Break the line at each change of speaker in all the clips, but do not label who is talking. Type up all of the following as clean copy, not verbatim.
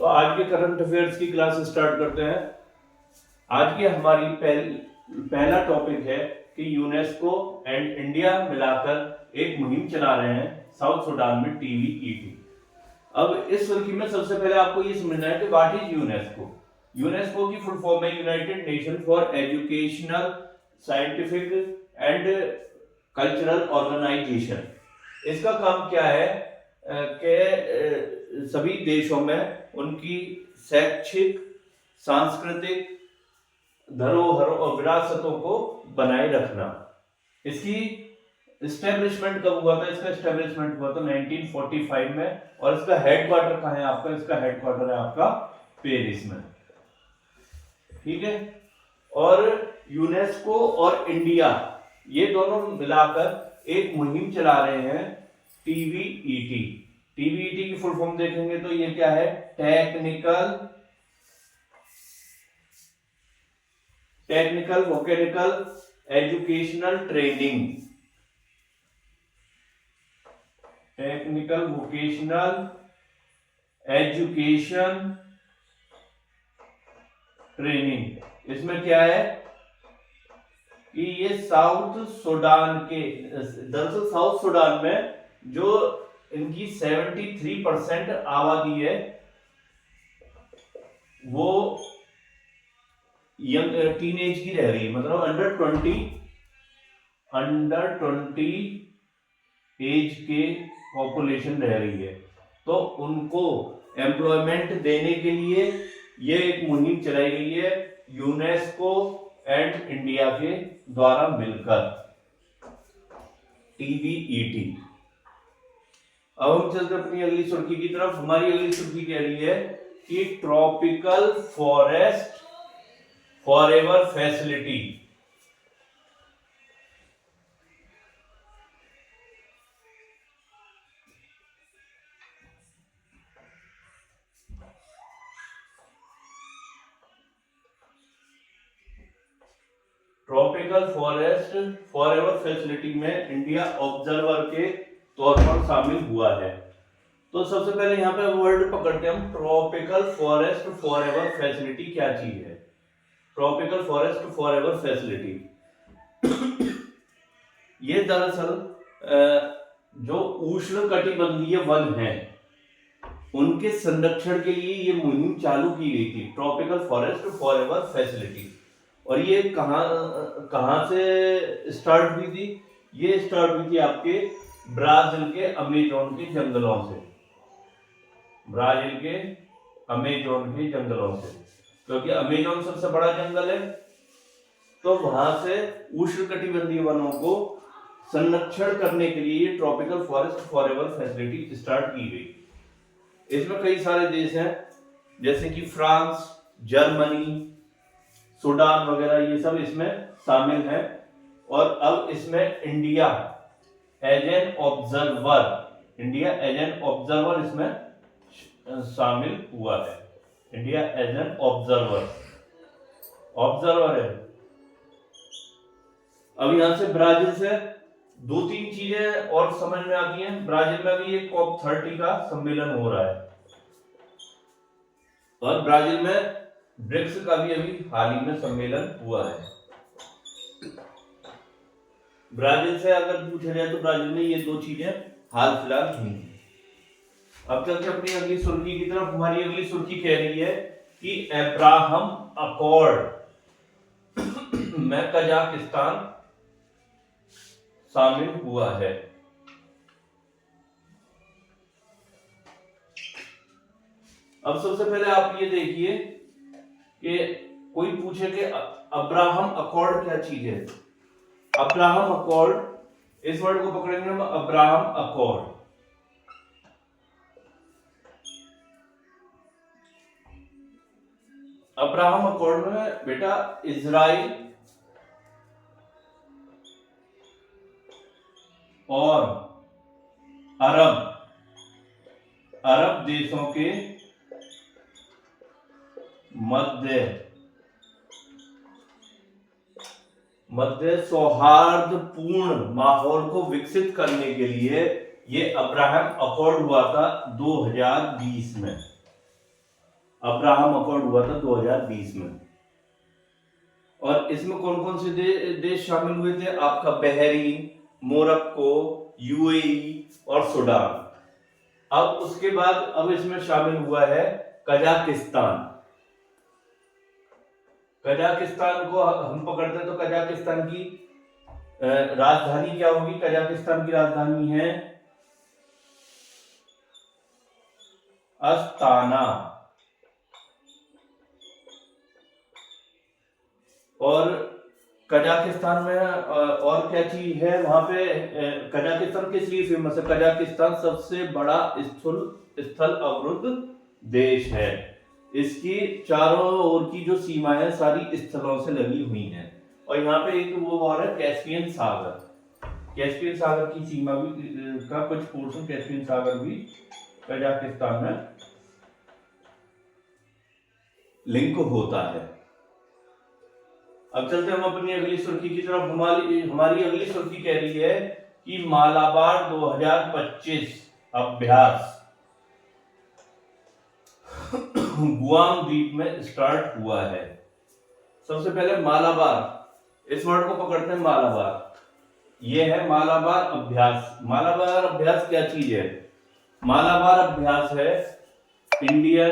तो आज के करंट अफेयर्स की क्लास स्टार्ट करते हैं। आज की हमारी पहला टॉपिक है कि यूनेस्को एंड इंडिया मिलाकर एक मुहिम चला रहे हैं साउथ सूडान में TVET। अब इस सुर्खी में सबसे पहले आपको ये समझना है कि व्हाट इज यूनेस्को। यूनेस्को की फुल फॉर्म है United Nation for Educational, Scientific and Cultural Organization. इसका काम क्या है कि सभी देशों में उनकी शैक्षिक, सांस्कृतिक धरोहर और विरासतों को बनाए रखना। इसकी एस्टेब्लिशमेंट कब हुआ था? इसका एस्टेब्लिशमेंट हुआ था 1945 में। और इसका हेडक्वार्टर कहाँ है आपका? इसका हेडक्वार्टर है आपका पेरिस में। ठीक है। और यूनेस्को और इंडिया ये दोनों मिलाकर एक मुहिम चला रहे हैं TVET। TVET की फुल फॉर्म देखेंगे तो ये क्या है? Technical vocational educational training. Technical vocational education training. इसमें क्या है कि ये साउथ सूडान के, दरअसल साउथ सूडान में जो इनकी 73% आबादी है वो यंग टीनेज की रह रही है, मतलब अंडर 20 एज के पॉपुलेशन रह रही है। तो उनको एम्प्लॉयमेंट देने के लिए ये एक मुहिम चलाई गई है यूनेस्को एंड इंडिया के द्वारा मिलकर, TVET। अब हम चलते अपनी अगली सुर्खी की तरफ। हमारी अगली सुर्खी कह रही है कि tropical forest forever facility. Tropical forest forever facility में इंडिया ऑब्जर्वर के तौर पर शामिल हुआ है। तो सबसे पहले यहाँ पे वर्ड पकड़ते हैं हम, ट्रॉपिकल फॉरेस्ट फॉरएवर फैसिलिटी क्या चीज है? ट्रॉपिकल फॉरेस्ट फॉरएवर फैसिलिटी ये दरअसल जो उष्णकटिबंधीय वन हैं उनके संरक्षण के लिए ये मुहिम चालू की गई थी, ट्रॉपिकल फॉरेस्ट फॉरएवर फैसिलिटी। और ये कहां से स्टार्ट हुई थी? ये स्टार्ट हुई थी आपके ब्राजील के अमेजोन के जंगलों से। ब्राजील के अमेजोन के जंगलों से, क्योंकि अमेजोन सबसे बड़ा जंगल है। तो वहां से उष्णकटिबंधीय वनों को संरक्षण करने के लिए tropical forest forever facility start की गई। इसमें कई सारे देश हैं जैसे कि फ्रांस, जर्मनी, सूडान वगैरह, ये सब इसमें शामिल हैं। और अब इसमें इंडिया एज एन ऑब्जर्वर इसमें शामिल हुआ है। इंडिया एज एन ऑब्जर्वर है। अब यहां से ब्राजील से दो तीन चीजें और समझ में आती हैं। ब्राजील में भी एक COP30 का सम्मेलन हो रहा है और ब्राजील में ब्रिक्स का भी अभी हाल ही में सम्मेलन हुआ है। ब्राजील से अगर पूछा जाए तो ब्राजील में ये दो चीजें हाल फिलहाल हुई। अब चलते अपनी अगली सुर्खी की तरफ। हमारी अगली सुर्खी कह रही है कि अब्राहम अकॉर्ड में कजाकिस्तान शामिल हुआ है। अब सबसे पहले आप ये देखिए कि कोई पूछे कि अब्राहम अकॉर्ड क्या चीज है। अब्राहम अकॉर्ड, इस वर्ड को पकड़ेंगे हम, अब्राहम अकॉर्ड। अब्राहम अकॉर्ड में बेटा इजराइल और अरब देशों के मध्य सौहार्दपूर्ण माहौल को विकसित करने के लिए ये अब्राहम अकॉर्ड हुआ था 2020 में। अब्राहम अकॉर्ड हुआ था 2020 में। और इसमें कौन कौन से देश शामिल हुए थे? आपका बहरीन, मोरक्को, यूएई और सूडान। अब उसके बाद अब इसमें शामिल हुआ है कजाकिस्तान। कजाकिस्तान को हम पकड़ते हैं तो कजाकिस्तान की राजधानी क्या होगी? कजाकिस्तान की राजधानी है अस्ताना। और कजाकिस्तान में और क्या चीज है वहां पे? कजाकिस्तान किस लिए फेमस है? कजाकिस्तान सबसे बड़ा स्थल अवरुद्ध देश है। इसकी चारों ओर की जो सीमा है सारी स्थलों से लगी हुई है। और यहाँ पे एक वो और है कैस्पियन सागर। कैस्पियन सागर की सीमा भी का कुछ पोर्शन कैस्पियन सागर भी कजाकिस्तान में लिंक होता है। अब चलते हम अपनी अगली सुर्खी की तरफ। हमारी अगली सुर्खी कह रही है कि मालाबार 2025 अभ्यास गुआम द्वीप में स्टार्ट हुआ है। सबसे पहले मालाबार, इस वर्ड को पकड़ते हैं। मालाबार, ये है मालाबार अभ्यास। मालाबार अभ्यास क्या चीज है? मालाबार अभ्यास है India,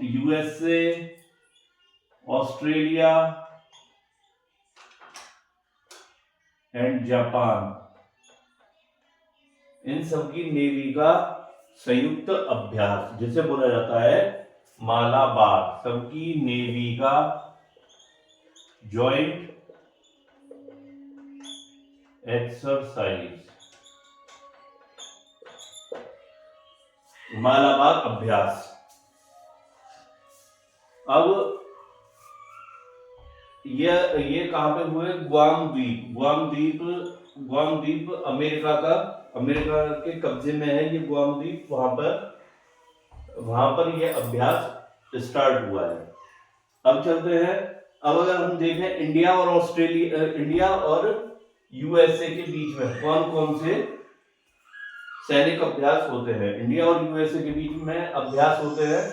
USA, Australia and Japan, इन सब की नेवी का संयुक्त अभ्यास जिसे बोला जाता है मालाबार। सबकी नेवी का जॉइंट एक्सरसाइज, मालाबार अभ्यास। अब ये कहां पे हुए? गुआम द्वीप अमेरिका के कब्जे में है ये गुआम द्वीप। वहां पर ये अभ्यास स्टार्ट हुआ है। अब चलते हैं। अब अगर हम देखें इंडिया और यूएसए के बीच में कौन कौन से सैनिक अभ्यास होते हैं? इंडिया और यूएसए के बीच में अभ्यास होते हैं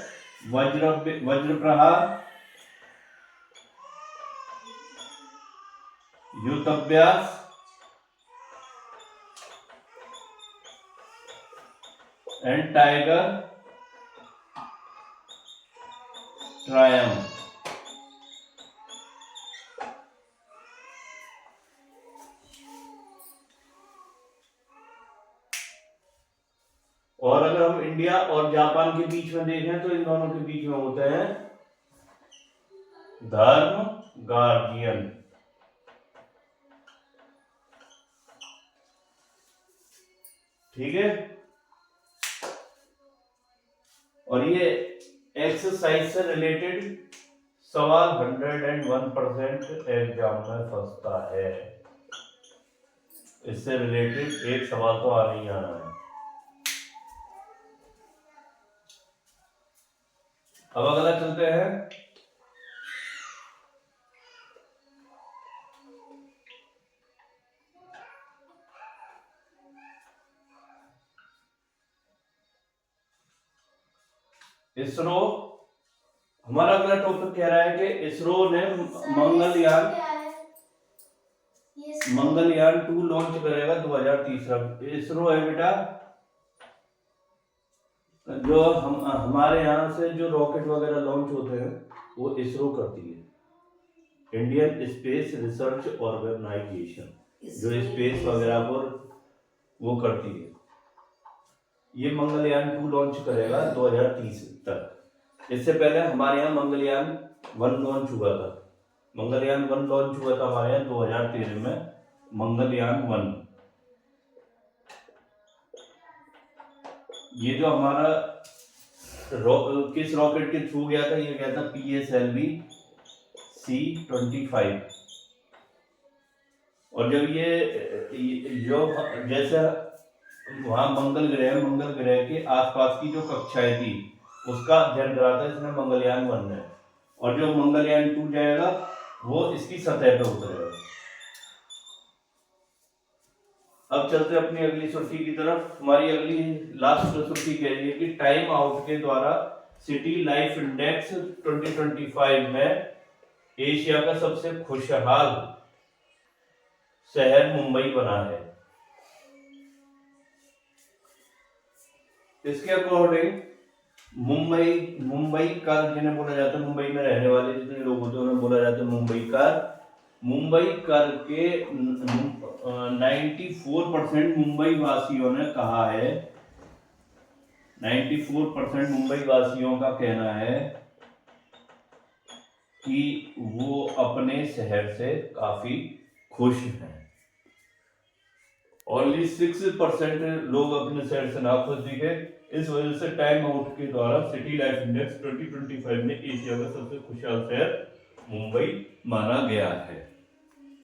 वज्र प्रहार, युद्धाभ्यास एंड टाइगर ट्रायम्फ। और अगर हम इंडिया और जापान के बीच में देखें तो इन दोनों के बीच में होते हैं धर्म गार्जियन। ठीक है। और ये एक्सरसाइज से रिलेटेड सवाल 101% एग्जाम में फंसता है। इससे रिलेटेड एक सवाल तो आना ही आना है। अब अगला चलते हैं। इसरो, हमारा अगला टॉपिक कह रहा है कि इसरो ने मंगलयान 2 लॉन्च करेगा 2030। इसरो है बेटा जो हमारे यहाँ से जो रॉकेट वगैरह लॉन्च होते हैं वो इसरो करती है। इंडियन स्पेस रिसर्च ऑर्गेनाइजेशन जो स्पेस वगैरह को वो करती है। ये मंगलयान 2 लॉन्च करेगा 2030 तक। इससे पहले हमारे यहाँ मंगलयान 1 लॉन्च हुआ था। मंगलयान 1 लॉन्च हुआ था हमारे यहाँ 2013 में। मंगलयान 1 ये जो हमारा किस रॉकेट के थ्रू गया था? ये गया था PSLV C-25। और जब ये जो जैसे वहां मंगल ग्रह के आसपास की जो कक्षाएं थी उसका अध्ययन करा था इसने मंगलयान 1 ने। और जो मंगलयान 2 जाएगा वो इसकी सतह पे उतरेगा। अब चलते अपनी अगली सुर्खी की तरफ। हमारी अगली लास्ट सुर्खी कह रही है कि टाइम आउट के द्वारा सिटी लाइफ इंडेक्स 2025 में एशिया का सबसे खुशहाल शहर मुंबई बना है। इसके अकॉर्डिंग मुंबई का जिन्हें बोला जाता है, मुंबई में रहने वाले जितने लोग होते हैं उन्हें बोला जाता है मुंबई कर के 94% मुंबई वासियों ने कहा है, 94% मुंबई वासियों का कहना है कि वो अपने शहर से काफी खुश हैं। ओनली 6% लोग अपने शहर से नाखुश दिखे। इस वजह से टाइम आउट के द्वारा सिटी लाइफ इंडेक्स 2025 में एशिया का सबसे खुशहाल शहर मुंबई माना गया है।